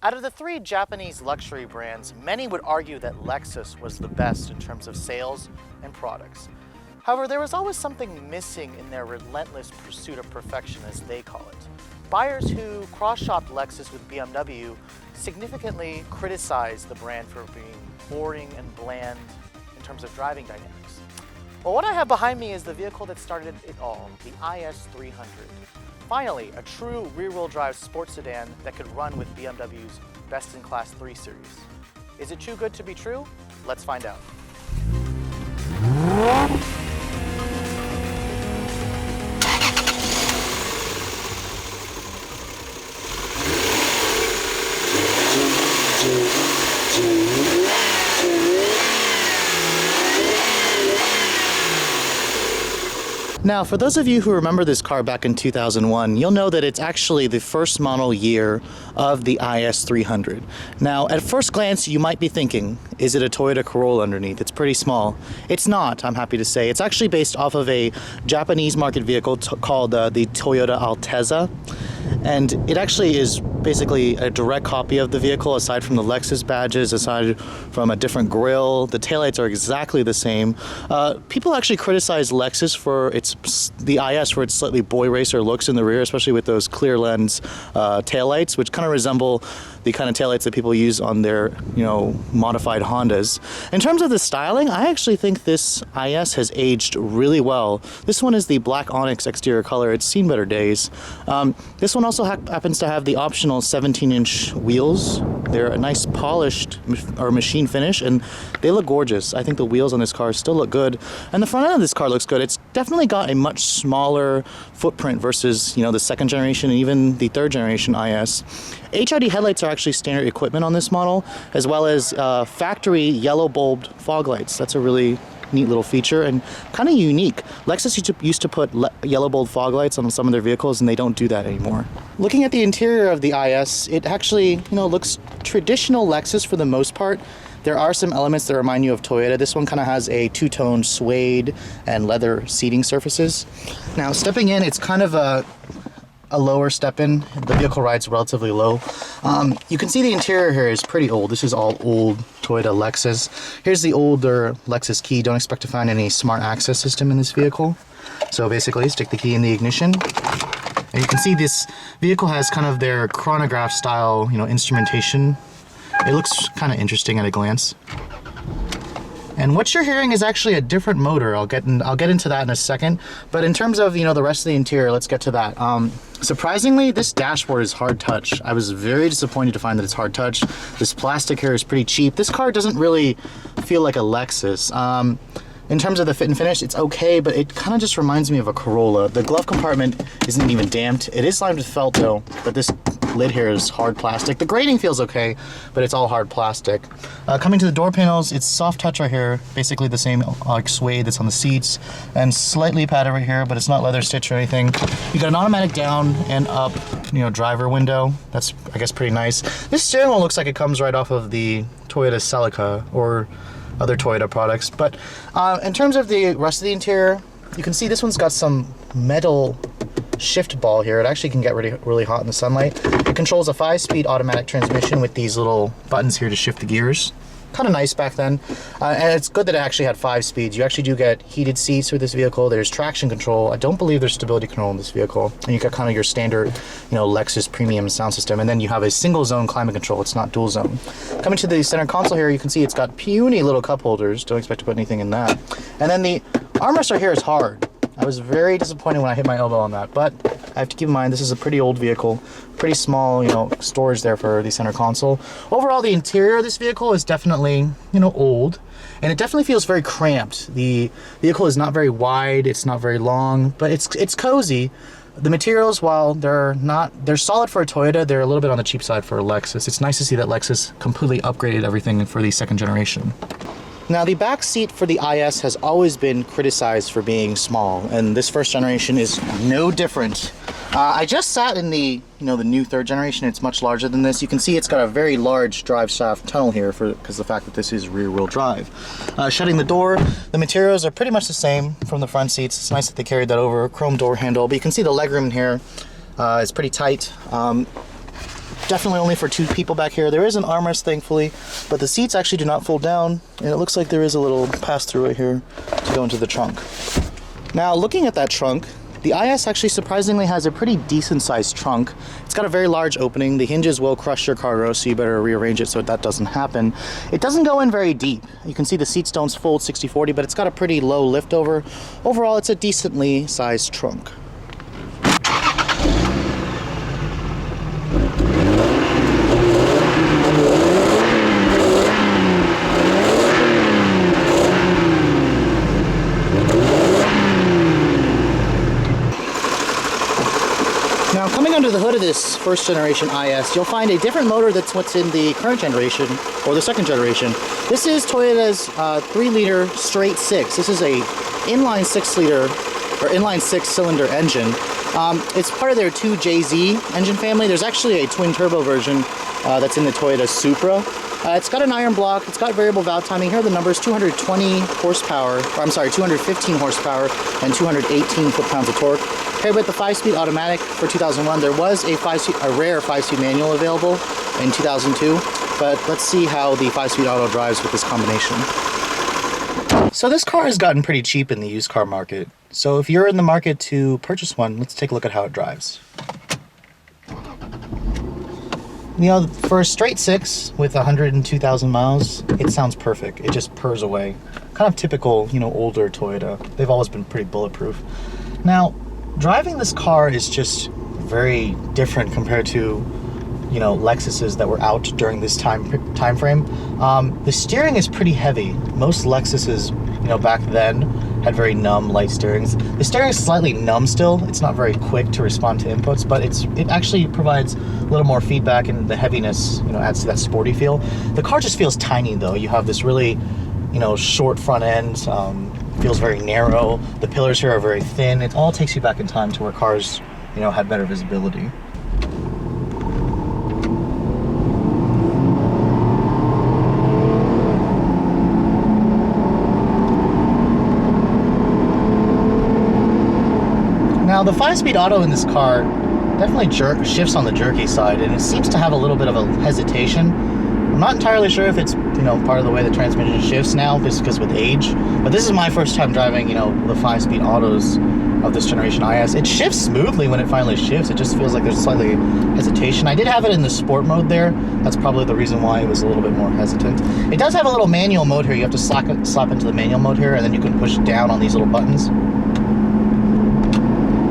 Out of the three Japanese luxury brands, many would argue that Lexus was the best in terms of sales and products. However, there was always something missing in their relentless pursuit of perfection, as they call it. Buyers who cross-shopped Lexus with BMW significantly criticized the brand for being boring and bland in terms of driving dynamics. Well, what I have behind me is the vehicle that started it all, the IS300. Finally, a true rear-wheel drive sports sedan that could run with BMW's best-in-class 3 Series. Is it too good to be true? Let's find out. Now, for those of you who remember this car back in 2001, you'll know that it's actually the first model year of the IS300. Now, at first glance, you might be thinking, is it a Toyota Corolla underneath? It's pretty small. It's not, I'm happy to say. It's actually based off of a Japanese market vehicle called the Toyota Altezza. And it actually is basically a direct copy of the vehicle, aside from the Lexus badges, aside from a different grille. The taillights are exactly the same. People actually criticize Lexus for the IS for its slightly boy racer looks in the rear, especially with those clear lens taillights, which kind of resemble the kind of taillights that people use on their, modified Hondas. In terms of the styling, I actually think this IS has aged really well. This one is the black onyx exterior color. It's seen better days. This one also happens to have the optional 17-inch wheels. They're a nice polished or machine finish, and they look gorgeous. I think the wheels on this car still look good, and the front end of this car looks good. It's definitely got a much smaller footprint versus, the second generation and even the third generation IS. HID headlights are actually standard equipment on this model, as well as factory yellow bulbed fog lights. That's a really neat little feature and kind of unique. Lexus used to put yellow bulb fog lights on some of their vehicles, and they don't do that anymore. Looking at the interior of the IS, it actually, looks traditional Lexus for the most part. There are some elements that remind you of Toyota. This one kind of has a two-tone suede and leather seating surfaces. Now, stepping in, it's kind of a lower step in. The vehicle rides relatively low. You can see the interior here is pretty old. This is all old Toyota Lexus. Here's the older Lexus key. Don't expect to find any smart access system in this vehicle. So basically, stick the key in the ignition. And you can see this vehicle has kind of their chronograph style, instrumentation. It looks kind of interesting at a glance. And what you're hearing is actually a different motor. I'll get into that in a second. But in terms of, the rest of the interior, let's get to that. Surprisingly, this dashboard is hard touch. I was very disappointed to find that it's hard touch. This plastic here is pretty cheap. This car doesn't really feel like a Lexus. In terms of the fit and finish, it's okay, but it kind of just reminds me of a Corolla. The glove compartment isn't even damped. It is lined with felt though, but this lid here is hard plastic. The grating feels okay, but it's all hard plastic. Coming to the door panels, it's soft touch right here, basically the same suede that's on the seats, and slightly padded right here, but it's not leather stitch or anything. You got an automatic down and up, driver window. That's, I guess, pretty nice. This steering wheel looks like it comes right off of the Toyota Celica or other Toyota products. But in terms of the rest of the interior, you can see this one's got some metal shift ball here. It actually can get really hot in the sunlight. It controls a 5-speed automatic transmission with these little buttons here to shift the gears. Kind of nice back then. And it's good that it actually had 5 speeds. You actually do get heated seats with this vehicle. There's traction control. I don't believe there's stability control in this vehicle. And you got kind of your standard, Lexus premium sound system. And then you have a single zone climate control. It's not dual zone. Coming to the center console here, you can see it's got puny little cup holders. Don't expect to put anything in that. And then the armrest right here is hard. I was very disappointed when I hit my elbow on that, but I have to keep in mind this is a pretty old vehicle, pretty small, storage there for the center console. Overall, the interior of this vehicle is definitely, old, and it definitely feels very cramped. The vehicle is not very wide, it's not very long, but it's cozy. The materials, while they're solid for a Toyota, they're a little bit on the cheap side for a Lexus. It's nice to see that Lexus completely upgraded everything for the second generation. Now, the back seat for the IS has always been criticized for being small, and this first generation is no different. I just sat in the new third generation. It's much larger than this. You can see it's got a very large drive shaft tunnel here because the fact that this is rear-wheel drive. Shutting the door, the materials are pretty much the same from the front seats. It's nice that they carried that over. Chrome door handle, but you can see the legroom in here is pretty tight. definitely only for 2 people back here. There is an armrest, thankfully, but the seats actually do not fold down, and it looks like there is a little pass-through right here to go into the trunk. Now, looking at that trunk, the IS actually surprisingly has a pretty decent-sized trunk. It's got a very large opening. The hinges will crush your cargo, so you better rearrange it so that doesn't happen. It doesn't go in very deep. You can see the seats don't fold 60/40, but it's got a pretty low liftover. Overall, it's a decently sized trunk. Now, coming under the hood of this first generation IS, you'll find a different motor that's what's in the current generation, or the second generation. This is Toyota's 3-liter straight 6. This is a inline 6-liter, or inline 6-cylinder engine. It's part of their 2JZ engine family. There's actually a twin-turbo version that's in the Toyota Supra. It's got an iron block, it's got variable valve timing. Here are the numbers: 220 horsepower, or I'm sorry, 215 horsepower and 218 foot-pounds of torque. Paired with the 5-speed automatic for 2001, there was a rare 5-speed manual available in 2002, but let's see how the 5-speed auto drives with this combination. So this car has gotten pretty cheap in the used car market. So if you're in the market to purchase one, let's take a look at how it drives. You know, for a straight 6 with 102,000 miles, it sounds perfect. It just purrs away. Kind of typical, you know, older Toyota. They've always been pretty bulletproof. Now, driving this car is just very different compared to, you know, Lexuses that were out during this time frame. The steering is pretty heavy. Most Lexuses, you know, back then had very numb, light steerings. The steering is slightly numb still. It's not very quick to respond to inputs, but it actually provides a little more feedback, and the heaviness, you know, adds to that sporty feel. The car just feels tiny though. You have this really, you know, short front end. Feels very narrow. The pillars here are very thin. It all takes you back in time to where cars, you know, had better visibility. Now, the 5-speed auto in this car definitely shifts on the jerky side, and it seems to have a little bit of a hesitation. I'm not entirely sure if it's, you know, part of the way the transmission shifts now, just because with age, but this is my first time driving, you know, the 5-speed autos of this generation IS. It shifts smoothly when it finally shifts. It just feels like there's slightly hesitation. I did have it in the sport mode there. That's probably the reason why it was a little bit more hesitant. It does have a little manual mode here. You have to slap into the manual mode here, and then you can push down on these little buttons.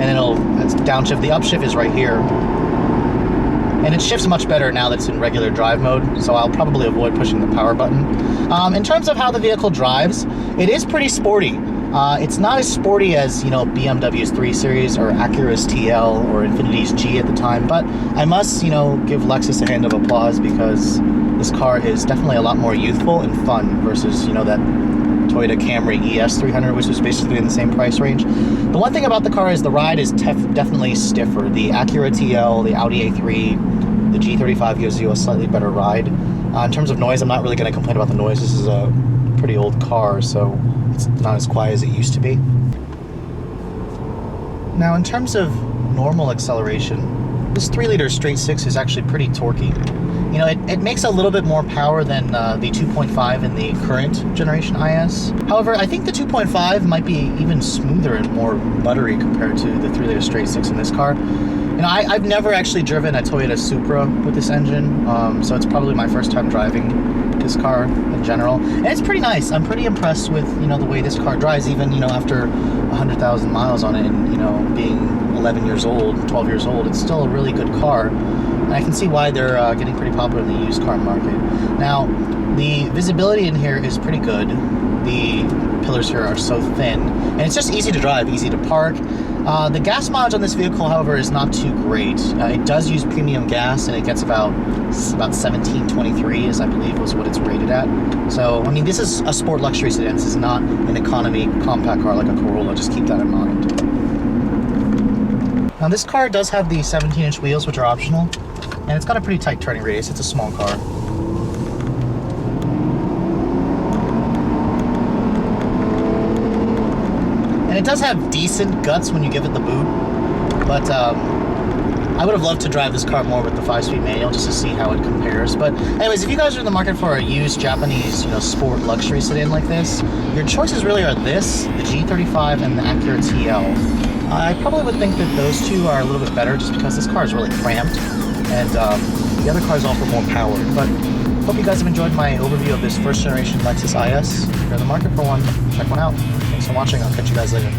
And that's downshift. The upshift is right here. And it shifts much better now that it's in regular drive mode, so I'll probably avoid pushing the power button. In terms of how the vehicle drives, it is pretty sporty. It's not as sporty as, you know, BMW's 3 Series or Acura's TL or Infiniti's G at the time, but I must, you know, give Lexus a hand of applause, because this car is definitely a lot more youthful and fun versus, you know, that Toyota Camry ES300, which was basically in the same price range. The one thing about the car is the ride is definitely stiffer. The Acura TL, the Audi A3, the G35 gives you a slightly better ride. In terms of noise, I'm not really going to complain about the noise. This is a pretty old car, so it's not as quiet as it used to be. Now, in terms of normal acceleration, this 3-liter straight 6 is actually pretty torquey. You know, it makes a little bit more power than the 2.5 in the current generation IS. However, I think the 2.5 might be even smoother and more buttery compared to the 3-liter straight 6 in this car. You know, I've never actually driven a Toyota Supra with this engine, so it's probably my first time driving this car in general. And it's pretty nice. I'm pretty impressed with, you know, the way this car drives, even, you know, after 100,000 miles on it, and, you know, being 11 years old, 12 years old, it's still a really good car. And I can see why they're getting pretty popular in the used car market. Now, the visibility in here is pretty good. The pillars here are so thin, and it's just easy to drive, easy to park. The gas mileage on this vehicle, however, is not too great. It does use premium gas, and it gets about 1723, as I believe was what it's rated at. So, I mean, this is a sport luxury sedan. This is not an economy compact car like a Corolla. Just keep that in mind. Now, this car does have the 17-inch wheels, which are optional, and it's got a pretty tight turning radius. It's a small car. And it does have decent guts when you give it the boot, but I would have loved to drive this car more with the 5-speed manual just to see how it compares. But anyways, if you guys are in the market for a used Japanese, sport luxury sedan like this, your choices really are this, the G35, and the Acura TL. I probably would think that those two are a little bit better just because this car is really cramped, and the other cars offer more power. But hope you guys have enjoyed my overview of this first generation Lexus IS. If you're in the market for one, check one out. Thanks for watching. I'll catch you guys later.